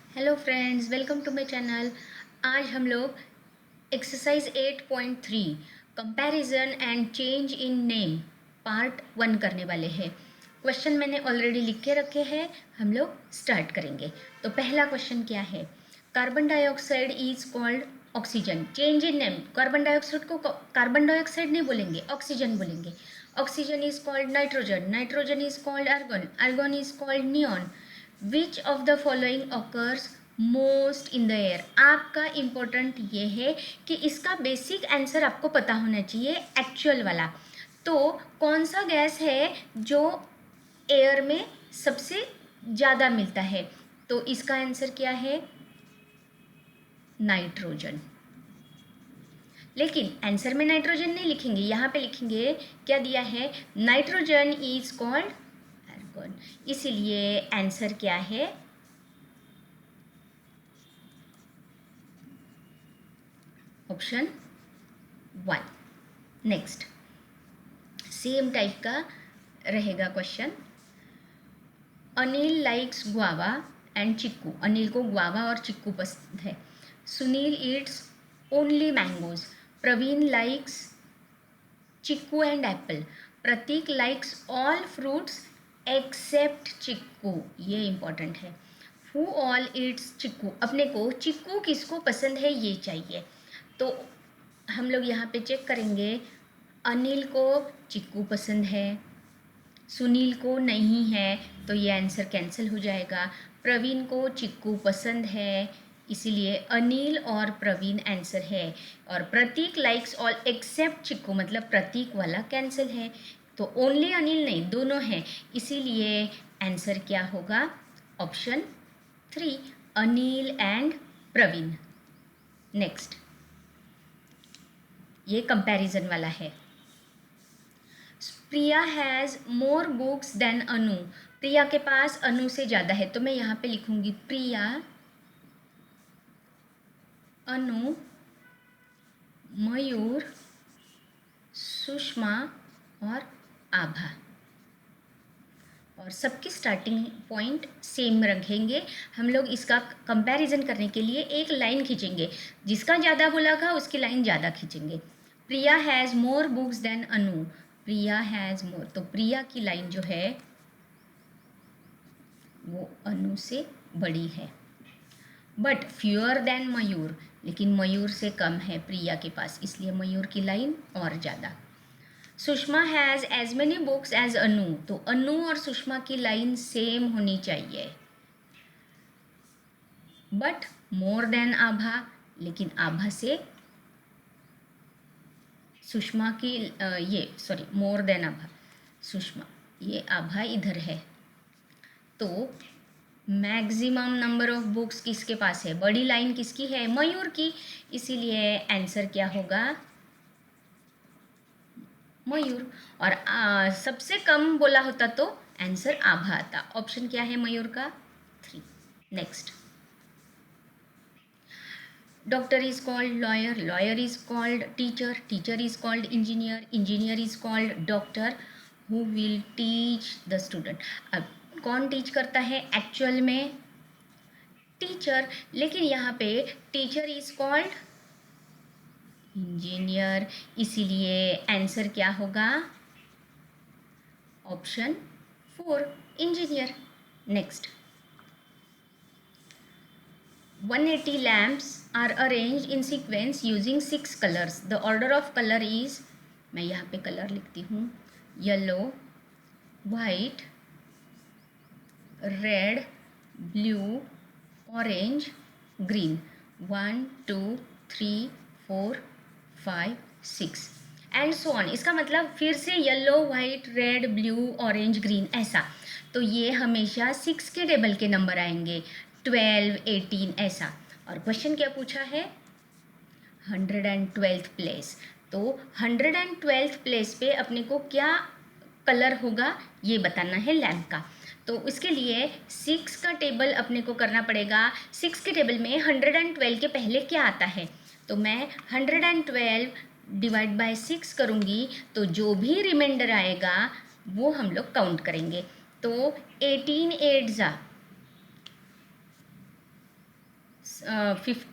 Hello friends, welcome to my channel. आज हम लोग exercise 8.3 comparison and change in name part 1 करने वाले हैं। क्वेश्चन मैंने ऑलरेडी लिख के रखे हैं, हम लोग स्टार्ट करेंगे। तो पहला क्वेश्चन क्या है? Carbon dioxide is called oxygen. Change in name, carbon dioxide को कार्बन डाइऑक्साइड नहीं बोलेंगे, ऑक्सीजन बोलेंगे। Oxygen is called nitrogen, nitrogen is called argon, argon is called neon. Which of the following occurs most in the air. आपका important ये है कि इसका basic answer आपको पता होना चाहिए, एक्चुअल वाला। तो कौन सा गैस है जो एयर में सबसे ज़्यादा मिलता है? तो इसका आंसर क्या है? नाइट्रोजन। लेकिन आंसर में नाइट्रोजन नहीं लिखेंगे, यहाँ पे लिखेंगे क्या दिया है? Nitrogen is called argon. इसीलिए आंसर क्या है? ऑप्शन 1। नेक्स्ट सेम टाइप का रहेगा question. Anil likes guava and chikoo. Anil को गुआवा और चिक्कू पसंद है। Sunil eats only mangoes. Praveen likes chikoo and apple. Prateek likes all fruits except chikoo. ये इंपॉर्टेंट है। Who all eats chikoo. अपने को चिक्कू किसको पसंद है ये चाहिए। तो हम लोग यहाँ पे चेक करेंगे। अनिल को चिक्कू पसंद है, सुनील को नहीं है, तो ये आंसर कैंसिल हो जाएगा। प्रवीण को चिक्कू पसंद है, इसीलिए अनिल और प्रवीण आंसर है। और प्रतीक लाइक्स ऑल एक्सेप्ट चिक्कू, मतलब प्रतीक वाला कैंसिल है। तो ओनली अनिल नहीं, दोनों हैं, इसीलिए आंसर क्या होगा? Option 3, Anil and Praveen. Next, ये कंपैरिजन वाला है। Priya has more books than Anu. Priya के पास अनु से ज़्यादा है, तो मैं यहाँ पे लिखूँगी प्रिया, अनु, मयूर, सुषमा और आभा। और सबकी स्टार्टिंग पॉइंट सेम रखेंगे। हम लोग इसका कंपैरिजन करने के लिए एक लाइन खींचेंगे, जिसका ज़्यादा बोला था उसकी लाइन ज़्यादा खींचेंगे। Priya has more books than Anu. Priya has more, तो प्रिया की लाइन जो है वो अनु से बड़ी है। बट फ्यूअर देन मयूर, लेकिन मयूर से कम है प्रिया के पास, इसलिए मयूर की लाइन और ज़्यादा। Sushma has as many books as Anu, तो अनु और सुषमा की लाइन सेम होनी चाहिए। बट मोर देन आभा, लेकिन आभा से सुषमा की मोर देन आभा, सुषमा, ये आभा इधर है। तो मैक्सिमम नंबर ऑफ बुक्स किसके पास है? बड़ी लाइन किसकी है? मयूर की, इसीलिए आंसर क्या होगा? मयूर। और सबसे कम बोला होता तो आंसर आभा आता। ऑप्शन क्या है मयूर का? 3। Next, doctor is called lawyer, lawyer is called teacher, teacher is called engineer, engineer is called doctor. Who will teach the student. अब कौन टीच करता है एक्चुअल में? टीचर, लेकिन यहाँ पे टीचर इज कॉल्ड इंजीनियर, इसीलिए आंसर क्या होगा? Option 4, engineer. Next, 180 lamps are arranged in sequence using 6 colors. The order of color is, मैं यहाँ पे कलर लिखती हूँ, yellow, white, red, blue, orange, green. 1 2 3 4 5 6 and so on. इसका मतलब फिर से yellow, white, red, blue, orange, green, ऐसा। तो ये हमेशा 6 के टेबल के नंबर आएंगे, 12 18 ऐसा। और क्वेश्चन क्या पूछा है? 112th place. तो 112th प्लेस पे अपने को क्या कलर होगा ये बताना है लैम्प का। तो इसके लिए 6 का टेबल अपने को करना पड़ेगा। 6 के टेबल में 112 के पहले क्या आता है? तो मैं 112 डिवाइड बाय 6 करूँगी, तो जो भी रिमाइंडर आएगा वो हम लोग काउंट करेंगे। तो 18 8 जा फिफ्थ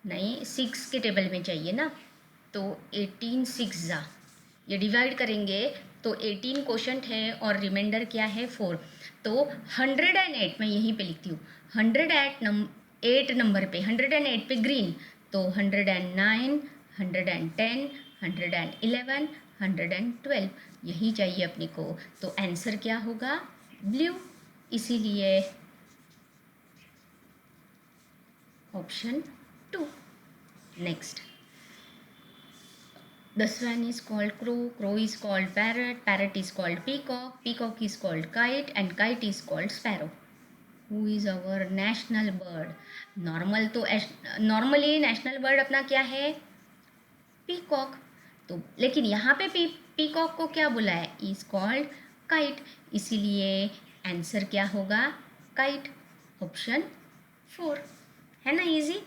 नहीं 6 के टेबल में चाहिए ना, तो 18 6 जा, ये डिवाइड करेंगे तो 18 क्वोशंट है और रिमाइंडर क्या है 4। तो 108 मैं यहीं पे लिखती हूँ, 108 नंबर पे 108 पे ग्रीन, तो 109 110 111 112 यही चाहिए अपने को। तो आंसर क्या होगा ब्लू, इसीलिए option 2। Next, the swan is called crow, crow is called parrot, parrot is called peacock, peacock is called kite and kite is called sparrow. Who is our national bird? Normally national bird अपना क्या है peacock, तो लेकिन यहाँ पे peacock को क्या बोला है इज कॉल्ड काइट, इसीलिए आंसर क्या होगा काइट, ऑप्शन 4 है ना इजी।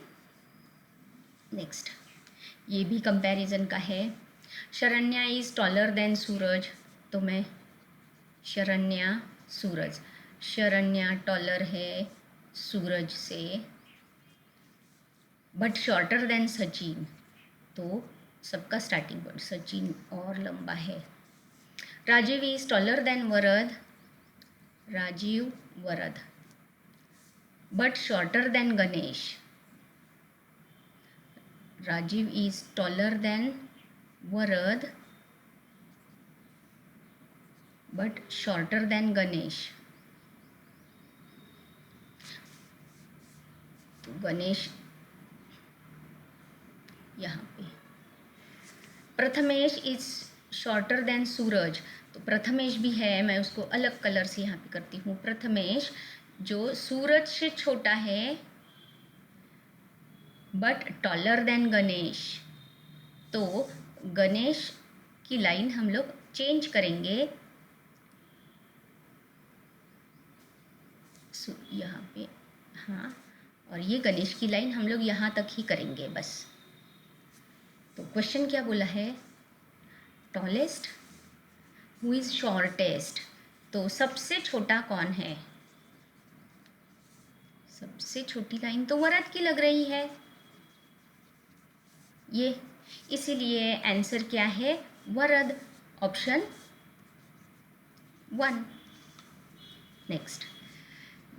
नेक्स्ट, ये भी कंपैरिजन का है। शरण्या इज टॉलर देन सूरज, तो मैं शरण्या सूरज, शरण्या टॉलर है सूरज से, बट शॉर्टर देन सचिन, तो सबका स्टार्टिंग पॉइंट सचिन और लंबा है। Rajiv is taller than Varad, Rajiv Varad, but shorter than Ganesh, Rajiv is taller than Varad but shorter than Ganesh. तो गणेश यहाँ पे। प्रथमेश इज शॉर्टर देन सूरज, तो प्रथमेश भी है, मैं उसको अलग कलर से यहाँ पे करती हूँ। प्रथमेश जो सूरज से छोटा है बट टॉलर देन गणेश, तो गणेश की लाइन हम लोग चेंज करेंगे यहाँ पे, हाँ, और ये गणेश की लाइन हम लोग यहाँ तक ही करेंगे बस। तो क्वेश्चन क्या बोला है टॉलेस्ट, हु इज शॉर्टेस्ट, तो सबसे छोटा कौन है, सबसे छोटी लाइन तो वरद की लग रही है ये, इसीलिए आंसर क्या है Varad, option 1। Next,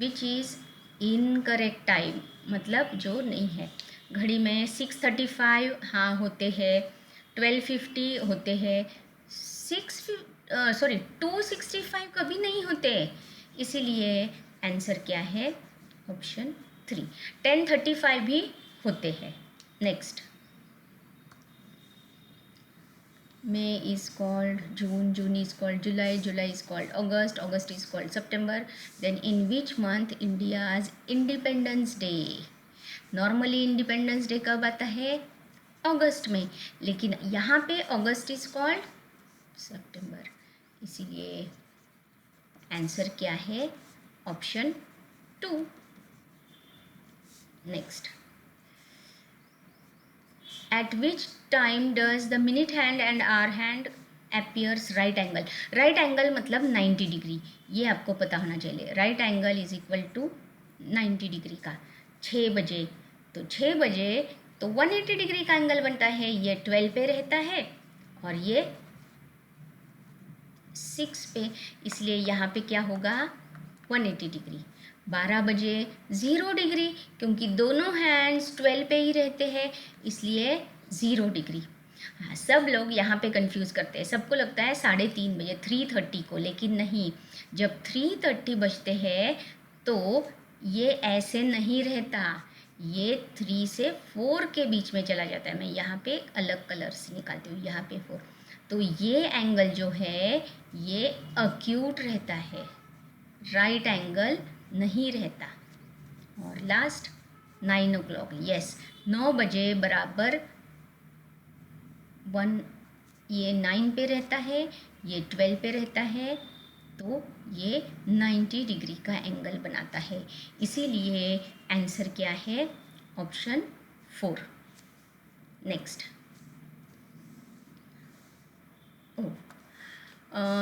which is incorrect time, मतलब जो नहीं है। घड़ी में 6:35 हाँ होते हैं, 12:50 होते हैं, 2:65 कभी नहीं होते, इसीलिए आंसर क्या है ऑप्शन 3। 10:35 भी होते हैं। Next, May is called June, June is called July, July is called August, August is called September. Then in which month India's Independence Day? Normally Independence Day कब आता है अगस्त में, लेकिन यहाँ पे अगस्त इज कॉल्ड सितंबर, इसीलिए आंसर क्या है option 2। Next, at which time does the minute hand and hour hand appears right angle? right angle मतलब 90 डिग्री, ये आपको पता होना चाहिए। right angle is equal to 90 degree का 6 बजे, तो 6 बजे तो 180 डिग्री का एंगल बनता है, ये 12 पे रहता है और ये 6 पे, इसलिए यहाँ पे क्या होगा 180 डिग्री। 12 बजे 0 डिग्री, क्योंकि दोनों हैंड्स 12 पे ही रहते हैं, इसलिए 0 डिग्री। हाँ, सब लोग यहाँ पे कंफ्यूज करते हैं, सबको लगता है 3:30 बजे 3:30 को, लेकिन नहीं, जब 3:30 बजते हैं तो ये ऐसे नहीं रहता, ये 3 से 4 के बीच में चला जाता है। मैं यहाँ पे अलग कलर से निकालती हूँ, यहाँ पे 4, तो ये एंगल जो है ये अक्यूट रहता है, राइट एंगल नहीं रहता। और लास्ट 9 o'clock, यस 9 बजे बराबर 1, ये 9 पे रहता है, ये 12 पे रहता है, तो ये 90 डिग्री का एंगल बनाता है, इसीलिए आंसर क्या है option 4। Next,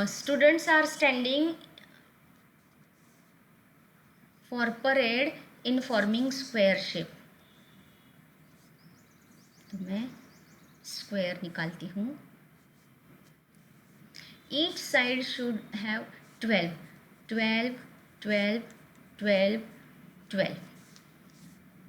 students are standing for parade in forming square shape. तो मैं स्क्वायर निकालती हूँ। Each side should have 12, 12, 12, 12, 12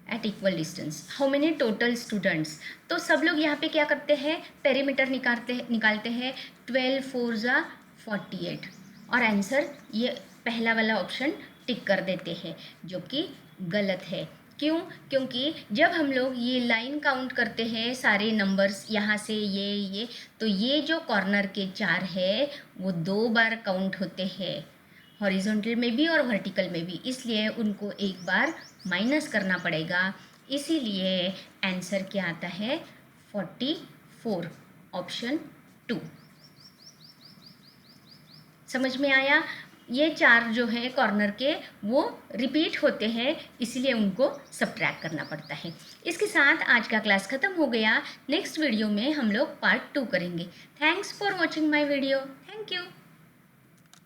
at equal distance. How many total students? तो सब लोग यहाँ पे क्या करते हैं, पेरीमीटर निकालते हैं। 12 4 ज़ा 48 और आंसर ये पहला वाला ऑप्शन टिक कर देते हैं, जो कि गलत है। क्यों? क्योंकि जब हम लोग ये लाइन काउंट करते हैं सारे नंबर्स यहाँ से ये तो ये जो कॉर्नर के 4 है वो 2 बार काउंट होते हैं, हॉरिजॉन्टल में भी और वर्टिकल में भी, इसलिए उनको एक बार माइनस करना पड़ेगा। इसीलिए आंसर क्या आता है 44, ऑप्शन 2। समझ में आया? ये 4 जो है कॉर्नर के वो रिपीट होते हैं, इसलिए उनको सब्ट्रैक्ट करना पड़ता है। इसके साथ आज का क्लास ख़त्म हो गया। नेक्स्ट वीडियो में हम लोग पार्ट 2 करेंगे। Thanks for watching my video. Thank you.